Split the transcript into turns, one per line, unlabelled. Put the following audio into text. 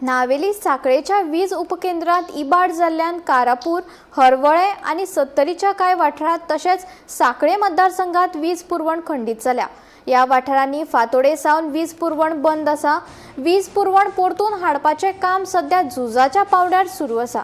नावेली साखळेच्या वीज उपकेंद्रात इबाड जाल्ल्यान कारापूर, हरवळे आणि सत्तरीच्या कांय वाठारात तशेंच साखळे मतदारसंघात वीज पुरवण खंडीत जाल्या। या वाठारांनी फांतोडे सावन वीज पुरवण बंद आसा। वीज पुरवण परतून हाडपाचें काम सध्या झुजाच्या पावंड्यार सुरू आसा।